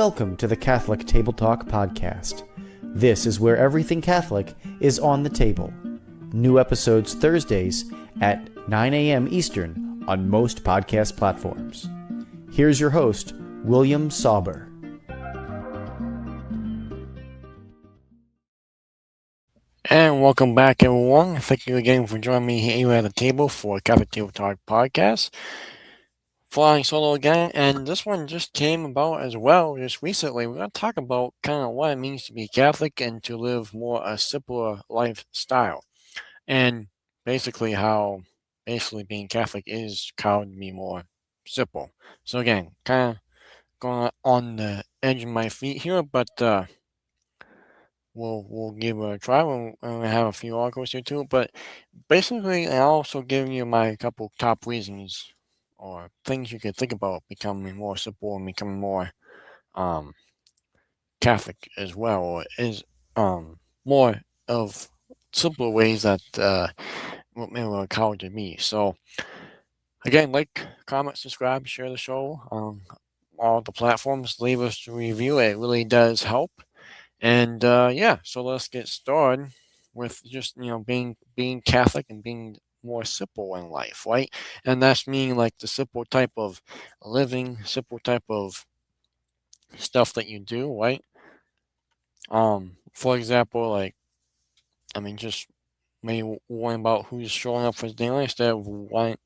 Welcome to the Catholic Table Talk podcast. This is where everything Catholic is on the table. New episodes Thursdays at 9 a.m. Eastern on most podcast platforms. Here's your host, William Sauber. And welcome back, everyone. Thank you again for joining me here at the table for Catholic Table Talk podcast. Flying solo again, and this one just came about as well just recently. We're going to talk about kind of what it means to be Catholic and to live more a simpler lifestyle. And basically how being Catholic is called to be more simple. So again, kind of going on the edge of my feet here, but we'll give it a try. We'll have a few articles here too, but basically, I also give you my couple top reasons or things you could think about becoming more simple and becoming more um, Catholic as well, or is more of simpler ways that what maybe we'll call it to be. So again, like, comment, subscribe, share the show on all the platforms. Leave us a review. It really does help. And so let's get started with just being Catholic and being more simple in life, right? And that's meaning like the simple type of living, simple type of stuff that you do, right? For example, like just maybe worrying about who's showing up for dinner instead of worrying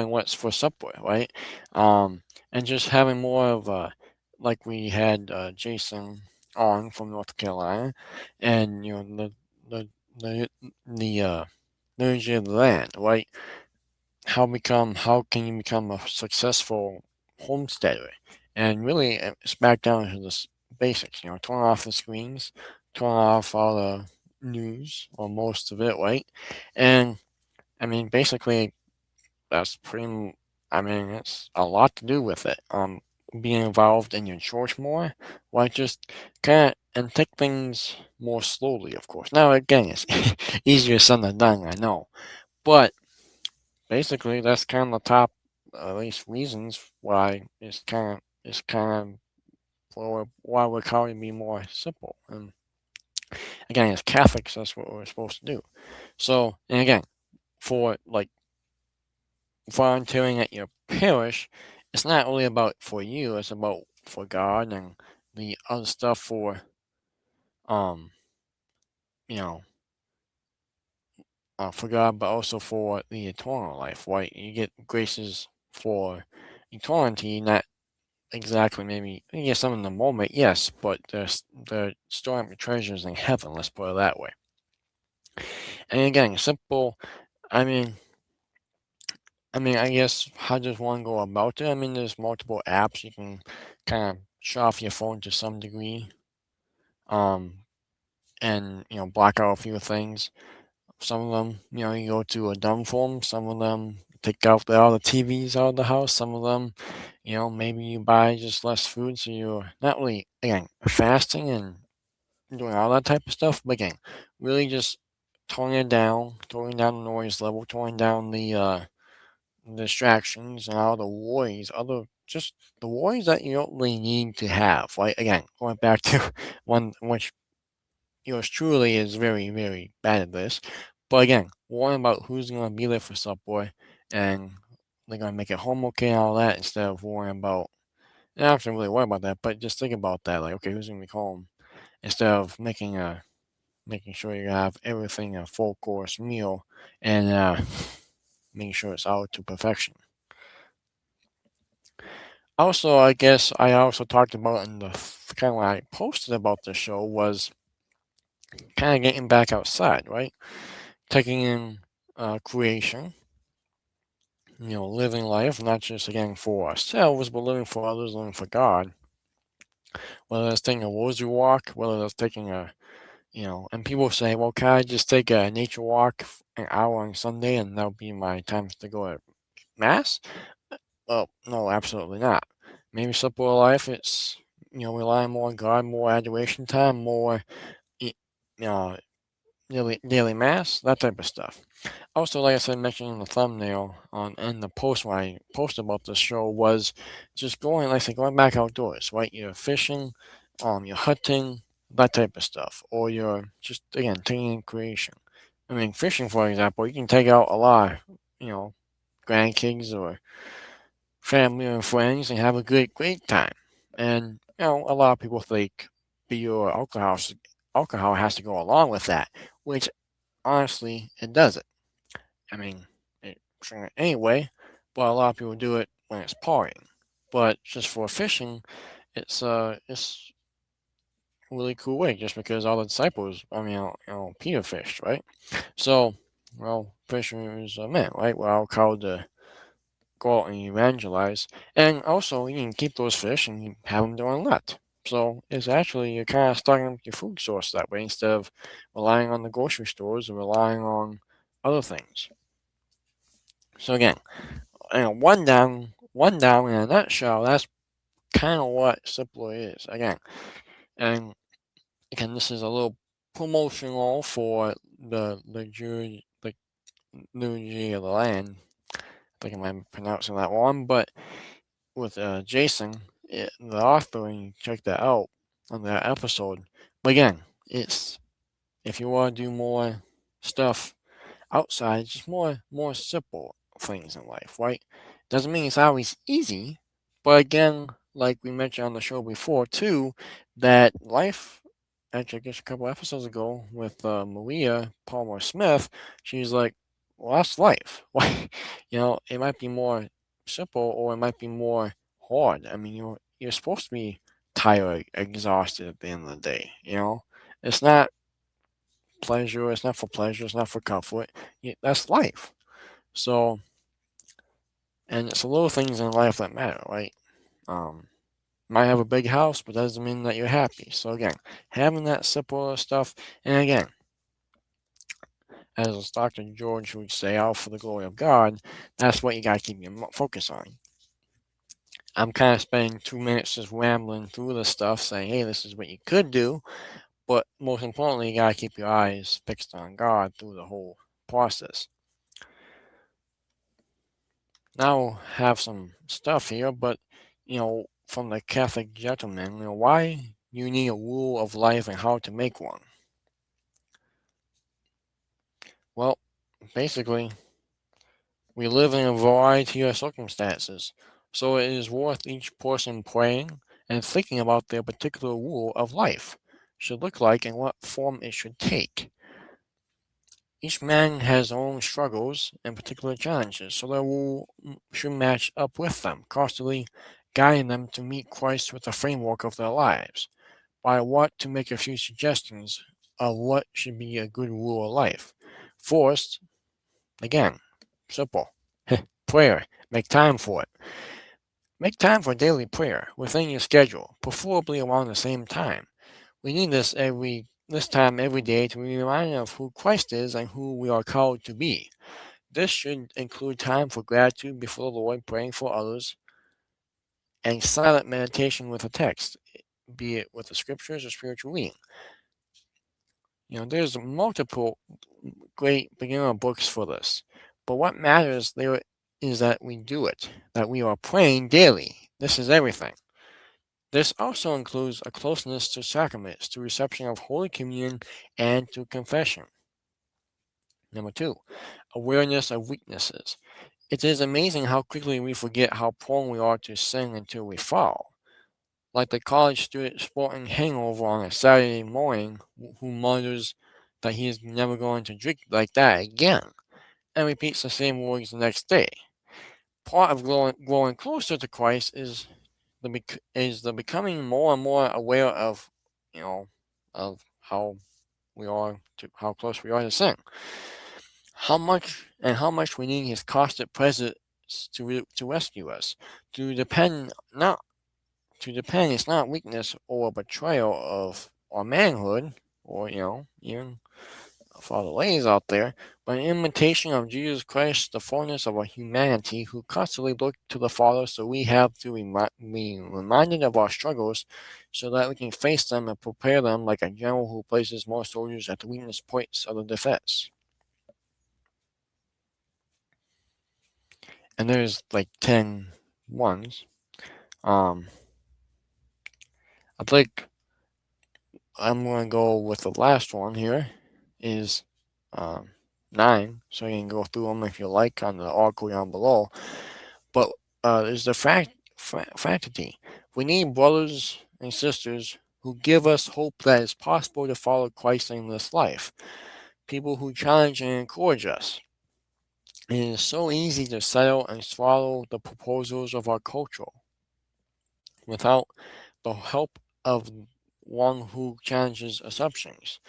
what's for supper, right? And just having more of a like we had Jason on from North Carolina, and the the the liturgy of the land, right? How can you become a successful homesteader? And really, it's back down to the basics. Turn off the screens, turn off all the news or most of it, right? And basically, that's pretty. It's a lot to do with it. Being involved in your church more, like just kind of and take things more slowly, of course. Now, again, it's easier said than done, I know, but basically, that's kind of the top, at least, reasons why it's kind of for why we're calling to be more simple. And again, as Catholics, that's what we're supposed to do. So, and again, for like volunteering at your parish, it's not really about for you, it's about for God and the other stuff um, you know, for God, but also for the eternal life, right? You get graces for eternity, not exactly maybe you get some in the moment, yes, but they're storing up treasures in heaven, let's put it that way. And again, simple, I mean, I guess how does one go about it? There's multiple apps you can kind of shut off your phone to some degree, um, and block out a few things. Some of them, you go to a dumb phone. Some of them take out all the TVs out of the house. Some of them, maybe you buy just less food, so you're not really again fasting and doing all that type of stuff. But again, really just toning down the noise level, toning down the distractions and all the worries, other just the worries that you don't really need to have. Like again, going back to one which yours truly is very, very bad at this. But again, worrying about who's gonna be there for supper and they're gonna make it home okay and all that instead of worrying about you don't have to really worry about that, but just think about that, like okay, who's gonna be home instead of making sure you have everything a full course meal and making sure it's all to perfection. Also, I guess I also talked about in the kind of when I posted about the show was kind of getting back outside, right? Taking in creation, living life, not just again for ourselves, but living for others, living for God. Whether that's taking a rosary walk, whether that's taking and people say, well, can I just take a nature walk an hour on Sunday and that'll be my time to go to Mass? Well, no, absolutely not. Maybe simple life, it's, relying more on God, more adoration time, more, y- uh, daily mass, that type of stuff. Also, like I said, mentioned in the thumbnail on and the post when I posted about this show was just going, like I said, going back outdoors, right? You're fishing, you're hunting, that type of stuff, or you're just again taking in creation. I mean, fishing, for example, you can take out a lot, grandkids or family and friends and have a great time. And a lot of people think beer or alcohol has to go along with that, which honestly it doesn't. I mean, sure anyway, but a lot of people do it when it's partying. But just for fishing, it's a really cool way. Just because all the disciples, Peter fished, right? So, well, fishers are men, right? We're all called to go out and evangelize, and also you can keep those fish and you have them during Lent. So it's actually you're kind of stocking up your food source that way instead of relying on the grocery stores or relying on other things. So again, one down in a nutshell. That's kind of what simpler is. And again, this is a little promotional for the liturgy of the land. I think I might be pronouncing that wrong, but with Jason, the author, and you check that out on that episode. But again, it's if you want to do more stuff outside, just more simple things in life, right? Doesn't mean it's always easy, but again, like we mentioned on the show before too, that life. Actually, I guess a couple episodes ago with Maria Palmer Smith, she's like, "Well, that's life. Why, it might be more simple or it might be more hard. I mean, you're supposed to be tired, exhausted at the end of the day. It's not pleasure. It's not for pleasure. It's not for comfort. That's life. So, and it's the little things in life that matter, right? Um, might have a big house, but doesn't mean that you're happy. So again, having that simple stuff, and again, as Dr. George would say, all for the glory of God, that's what you got to keep your focus on. I'm kind of spending 2 minutes just rambling through the stuff, saying, hey, this is what you could do, but most importantly, you got to keep your eyes fixed on God through the whole process. Now have some stuff here, but from the Catholic gentleman, why you need a rule of life and how to make one. Well, basically, we live in a variety of circumstances, so it is worth each person praying and thinking about their particular rule of life should look like and what form it should take. Each man has their own struggles and particular challenges, so their rule should match up with them, constantly guiding them to meet Christ with the framework of their lives. But I want to make a few suggestions of what should be a good rule of life. First, again, simple. Prayer. Make time for it. Make time for daily prayer within your schedule, preferably around the same time. We need this time every day to be reminded of who Christ is and who we are called to be. This should include time for gratitude before the Lord, praying for others, and silent meditation with a text, be it with the scriptures or spiritual reading. There's multiple great beginner books for this, but what matters there is that we do it, that we are praying daily. This is everything. This also includes a closeness to sacraments, to reception of Holy Communion, and to confession. Number 2, awareness of weaknesses. It is amazing how quickly we forget how prone we are to sin until we fall. Like the college student sporting hangover on a Saturday morning who mutters that he is never going to drink like that again, and repeats the same words the next day. Part of growing closer to Christ is the becoming more and more aware of, of how how close we are to sin, how much we need His constant presence to rescue us. To depend not to depend is not weakness or betrayal of our manhood, or even for the ladies out there, but an imitation of Jesus Christ, the fullness of our humanity, who constantly looked to the Father, so we have to be reminded of our struggles so that we can face them and prepare them like a general who places more soldiers at the weakest points of the defense. And there's like 10 ones. I think I'm going to go with the last one here is 9, so you can go through them if you like on the article down below. But there's the faculty. We need brothers and sisters who give us hope that it's possible to follow Christ in this life. People who challenge and encourage us. It is so easy to settle and swallow the proposals of our culture without the help of one who challenges assumptions.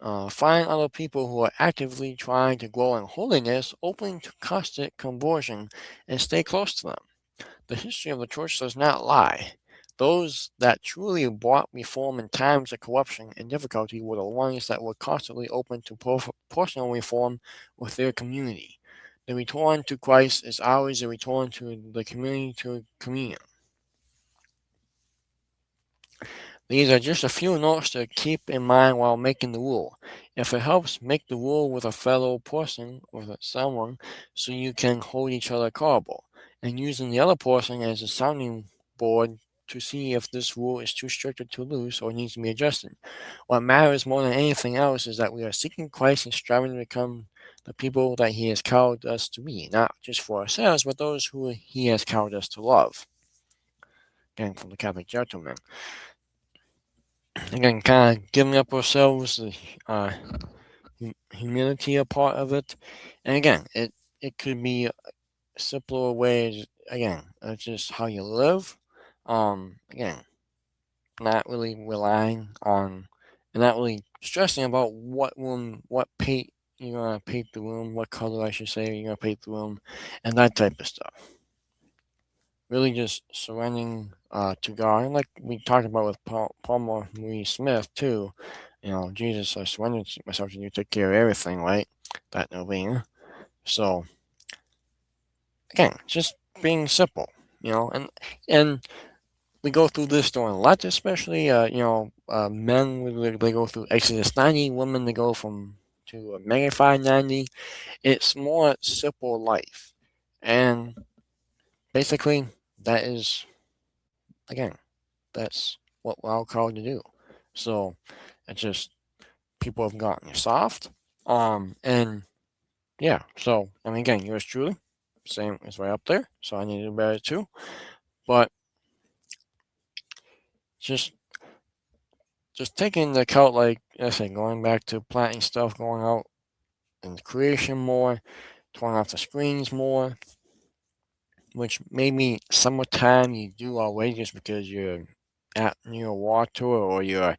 Find other people who are actively trying to grow in holiness, open to constant conversion, and stay close to them. The history of the church does not lie. Those that truly brought reform in times of corruption and difficulty were the ones that were constantly open to personal reform with their community. The return to Christ is always a return to the community to communion. These are just a few notes to keep in mind while making the rule. If it helps, make the rule with a fellow person, with someone, so you can hold each other accountable, and using the other person as a sounding board to see if this rule is too strict or too loose or needs to be adjusted. What matters more than anything else is that we are seeking Christ and striving to become the people that He has called us to be, not just for ourselves, but those who He has called us to love. Again, from the Catholic Gentleman. Again, kind of giving up ourselves, the humility a part of it. And again, it could be simpler ways. Again, it's just how you live. Again, not really relying on, and not really stressing about what room, what paint you're gonna paint the room, what color I should say you're gonna paint the room, and that type of stuff. Really just surrendering to God. And like we talked about with Palmer Marie Smith too, Jesus, I surrender myself to you, take care of everything, right? That no-brainer. So again, just being simple, and we go through this during Lent, especially, men, they go through Exodus 90, women, they go to Magnify 90. It's more simple life. And basically, that is, again, that's what we're all called to do. So it's just people have gotten soft. And yeah, so I mean, again, yours truly, same is right up there. So I need to do better too. But just taking into account, like I said, going back to planting stuff, going out in creation more, turning off the screens more, which maybe summertime you do already just because you're at near water or you're,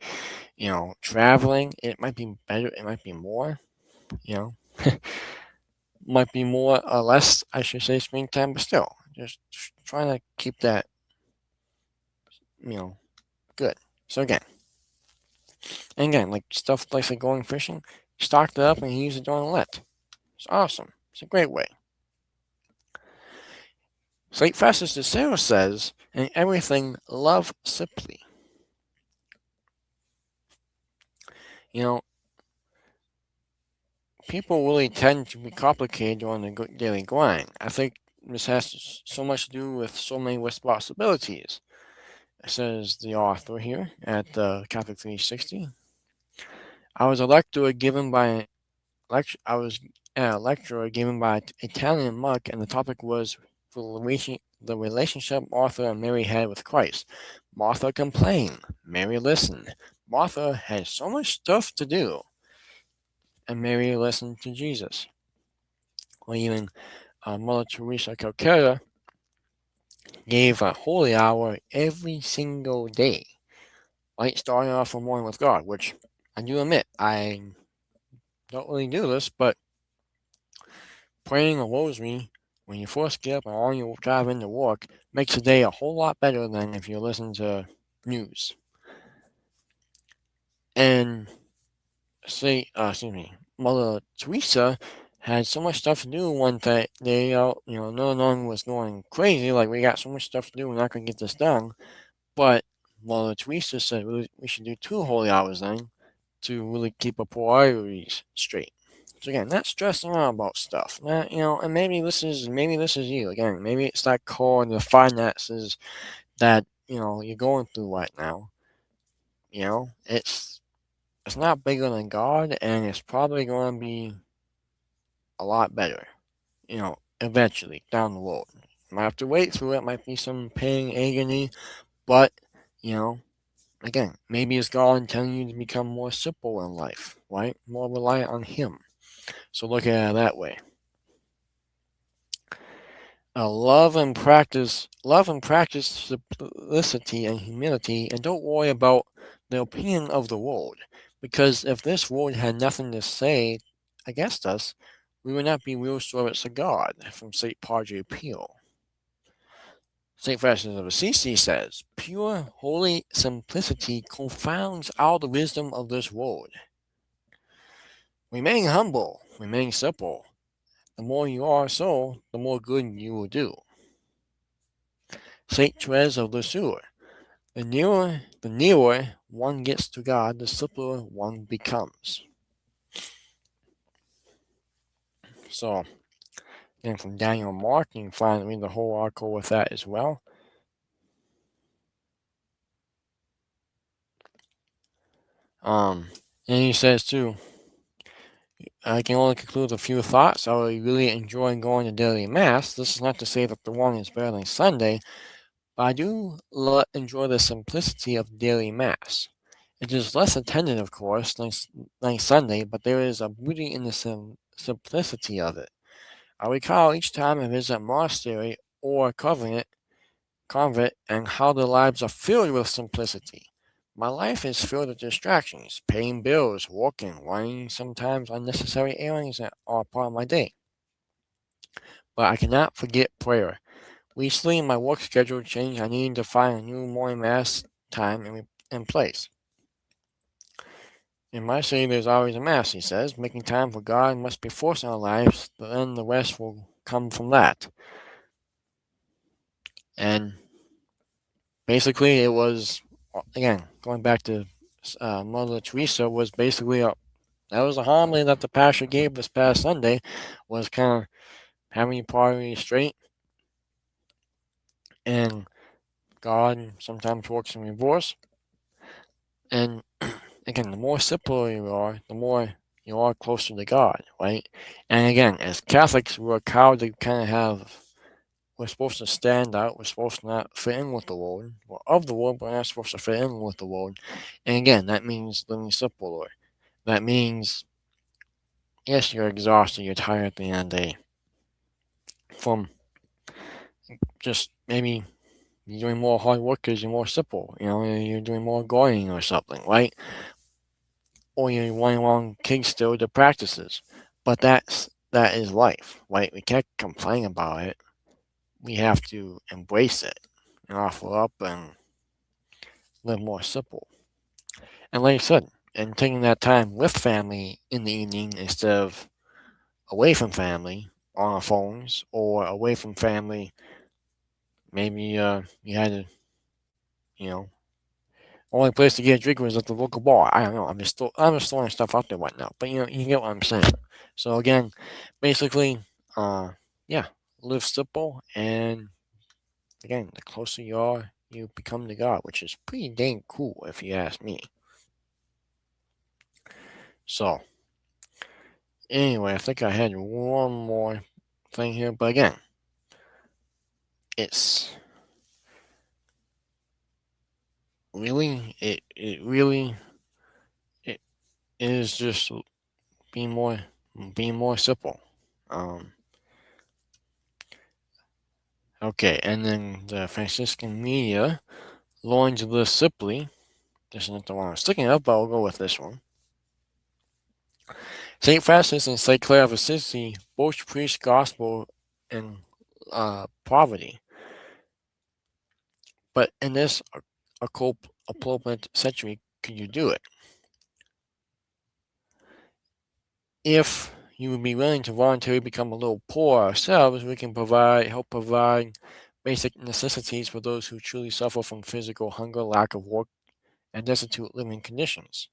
traveling. It might be better, it might be more, might be more or less, I should say, screen time, but still, just trying to keep that, good. So again, like stuff like going fishing, stocked it up and use it during Lent. It's awesome. It's a great way. St. Francis de Sales says, in everything, love simply. People really tend to be complicated during the daily grind. I think this has so much to do with so many responsibilities, says the author here at Catholic 360. I was a lecturer given by an Italian monk, and the topic was the relationship Martha and Mary had with Christ. Martha complained, Mary listened. Martha had so much stuff to do, and Mary listened to Jesus. Or even Mother Teresa of Calcutta gave a holy hour every single day, right? Starting off the morning with God, which I do admit I don't really do this, but praying a rosary when you first get up and on your drive into work makes the day a whole lot better than if you listen to news. And Mother Teresa had so much stuff to do one day, no one was going crazy, like, we got so much stuff to do, we're not going to get this done. But Mother Teresa said we should do 2 holy hours then to really keep our priorities straight. So again, not stressing out about stuff. Not, and maybe this is you. Again, maybe it's that core in the finances that, you're going through right now. It's not bigger than God, and it's probably going to be a lot better, eventually down the road. You might have to wait through it, might be some pain, agony, but, you know, again, maybe it's God telling you to become more simple in life, right? More reliant on Him. So look at it that way. Love and practice simplicity and humility, and don't worry about the opinion of the world, because if this world had nothing to say against us, we would not be real servants of God. From St. Padre Pio. St. Francis of Assisi says, "Pure, holy simplicity confounds all the wisdom of this world." Remain humble, remain simple. The more you are so, the more good you will do. St. Therese of Lisieux, the nearer one gets to God, the simpler one becomes. So, again, from Daniel Mark, you can find read the whole article with that as well. And he says too, I can only conclude a few thoughts. I really enjoy going to daily mass. This is not to say that the one is better than Sunday, but I do enjoy the simplicity of daily mass. It is less attended, of course, than Sunday, but there is a beauty in the simplicity of it. I recall each time I visit a monastery or convent and how their lives are filled with simplicity. My life is filled with distractions, paying bills, working, running sometimes unnecessary errands are part of my day. But I cannot forget prayer. Recently, my work schedule changed. I needed to find a new morning mass time and place. In my city, there's always a mass, he says. Making time for God must be forced in our lives, then the rest will come from that. And basically, it was, again, going back to Mother Teresa, was basically that was a homily that the pastor gave this past Sunday, was kind of having your priorities straight, and God sometimes works in reverse. And again, the more simple you are, the more you are closer to God, right? And again, as Catholics, we're called to kind of we're supposed to stand out. We're supposed to not fit in with the world. We're of the world, but we're not supposed to fit in with the world. And again, that means living simple, Lord. That means, yes, you're exhausted, you're tired at the end of the day from just maybe you're doing more hard work because you're more simple. You're doing more going or something, right? Or you're running along still the practices. But that is life, right? We can't complain about it. We have to embrace it and offer up and live more simple. And like I said, and taking that time with family in the evening instead of away from family on our phones or away from family. Maybe you had to, you know, only place to get a drink was at the local bar. I don't know. I'm just throwing stuff out there right now. But you get what I'm saying. So again, basically, yeah, live simple, and again, the closer you are, you become to God, which is pretty dang cool if you ask me. So anyway, I think I had one more thing here, but again, it's really it is just being more simple. Um, okay, and then the Franciscan media launch this simply. This is not the one I was thinking of, but I'll go with this one. St. Francis and St. Clare of Assisi both preach gospel and poverty, but in this appropriate century, could you do it? if you would be willing to voluntarily become a little poor ourselves, we can help provide basic necessities for those who truly suffer from physical hunger, lack of work, and destitute living conditions.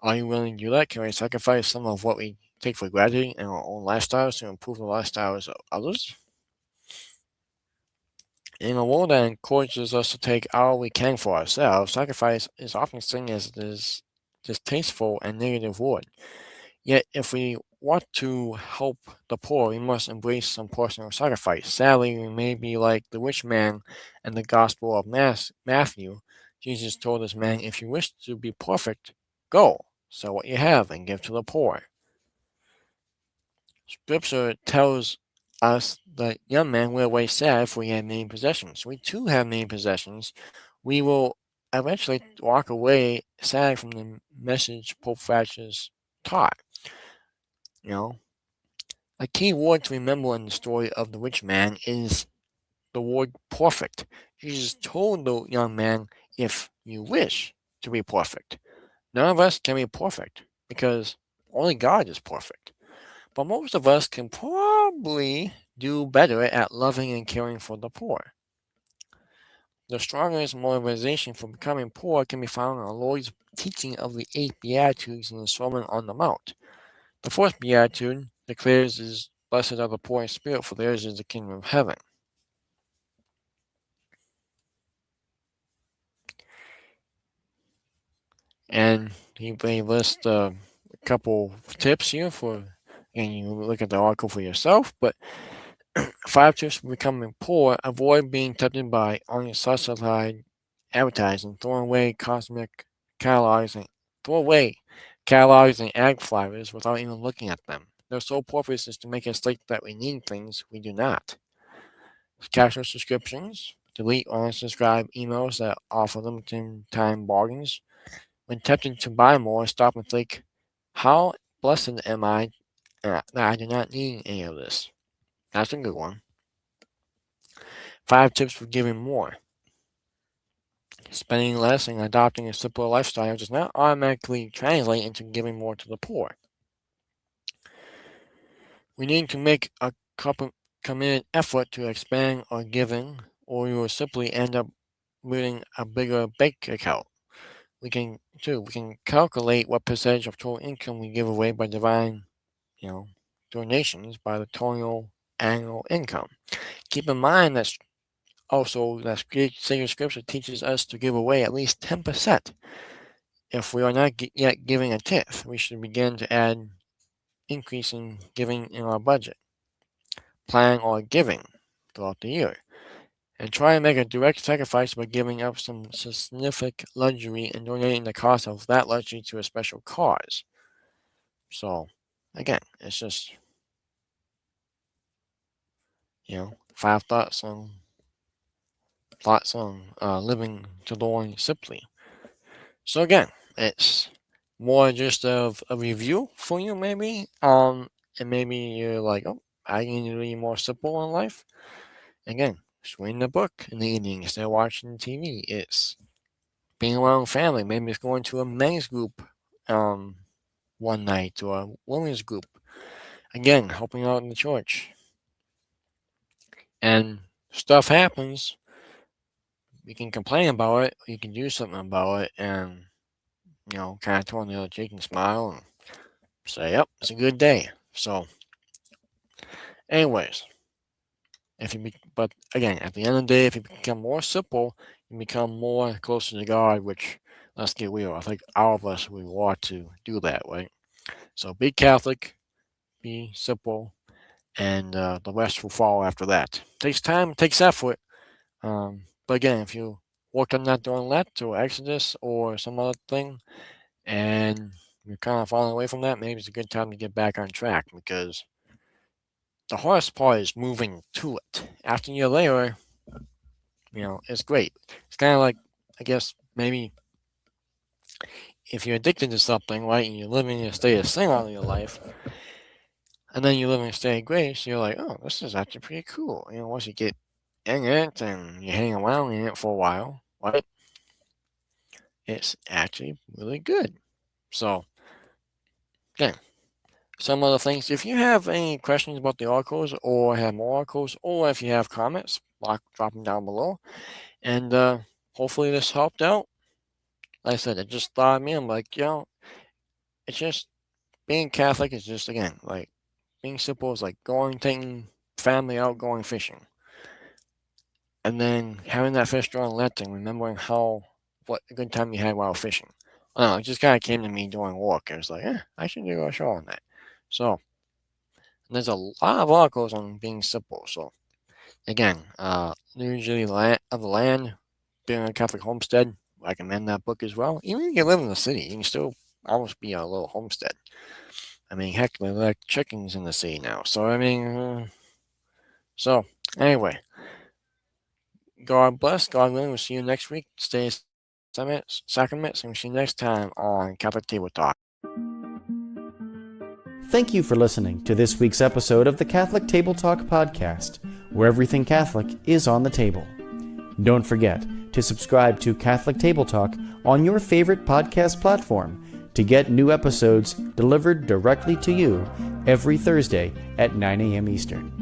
Are you willing to do that? Can we sacrifice some of what we take for granted in our own lifestyles to improve the lifestyles of others? In a world that encourages us to take all we can for ourselves, sacrifice is often seen as this distasteful and negative word. Yet, if we want to help the poor, we must embrace some personal sacrifice. Sadly, we may be like the rich man in the Gospel of Matthew. Jesus told this man, "If you wish to be perfect, go, sell what you have, and give to the poor." Scripture tells us that young men went away sad if we had many possessions. We too have many possessions. We will eventually walk away sad from the message Pope Francis taught. You know, a key word to remember in the story of the rich man is the word perfect. Jesus told the young man, if you wish to be perfect. None of us can be perfect because only God is perfect. But most of us can probably do better at loving and caring for the poor. The strongest motivation for becoming poor can be found in our Lord's teaching of the eight Beatitudes in the Sermon on the Mount. The fourth Beatitude declares is blessed are the poor in spirit, for theirs is the kingdom of heaven. And he lists a couple tips here and you look at the article for yourself, but 5 tips for becoming poor: avoid being tempted by unsubsidized advertising, throw away catalogs and ad flyers without even looking at them. Their sole purpose is to make us think that we need things we do not. Cancel subscriptions, delete or unsubscribe emails that offer limited time bargains. When tempted to buy more, stop and think, how blessed am I that I do not need any of this? That's a good one. 5 tips for giving more. Spending less and adopting a simpler lifestyle does not automatically translate into giving more to the poor. We need to make a committed effort to expand our giving, or we will simply end up building a bigger bank account. We can calculate what percentage of total income we give away by dividing, donations by the total annual income. Keep in mind that also that sacred scripture teaches us to give away at least 10%. If we are not yet giving a tenth, we should begin to add increase in giving in our budget. Plan on giving throughout the year, and try and make a direct sacrifice by giving up some significant luxury and donating the cost of that luxury to a special cause. So, again, it's just, 5 thoughts on living to the Lord simply. So again, it's more just of a review for you, maybe. And maybe you're like, oh, I need to be more simple in life. Again, just reading a book in the evening instead of watching TV. It's being around family. Maybe it's going to a men's group one night or a women's group. Again, helping out in the church. And stuff happens. You can complain about it. You can do something about it. And, kind of turn the other cheek and smile and say, yep, it's a good day. So, anyways, but again, at the end of the day, if you become more simple, you become more closer to God, which, let's get real, I think all of us, we want to do that, right? So be Catholic, be simple, and the rest will follow after that. Takes time, takes effort. But again, if you work on that during Lent or Exodus or some other thing, and you're kind of falling away from that, maybe it's a good time to get back on track, because the hardest part is moving to it. After you're there, it's great. It's kind of like, I guess, maybe if you're addicted to something, right, and you're living in a state of sin all your life, and then you live in a state of grace, you're like, oh, this is actually pretty cool. Once you get in it and you hang around in it for a while, right, it's actually really good. So, again, some other things. If you have any questions about the articles or have more articles, or if you have comments, drop them down below. And hopefully this helped out. Like I said, it just thought of me. I'm like, it's just being Catholic is just, again, like being simple is like taking family out, going fishing. And then having that fish during Lent and remembering what a good time you had while fishing. I don't know, it just kind of came to me during work. It was like, I should do a show on that. So, there's a lot of articles on being simple. So, again, usually of the land, being a Catholic homestead, recommend that book as well. Even if you live in the city, you can still almost be a little homestead. I mean, heck, we like chickens in the city now. So, I mean, anyway, God bless. God willing, we'll see you next week. Stay sacraments, and we'll see you next time on Catholic Table Talk. Thank you for listening to this week's episode of the Catholic Table Talk podcast, where everything Catholic is on the table. Don't forget to subscribe to Catholic Table Talk on your favorite podcast platform to get new episodes delivered directly to you every Thursday at 9 a.m. Eastern.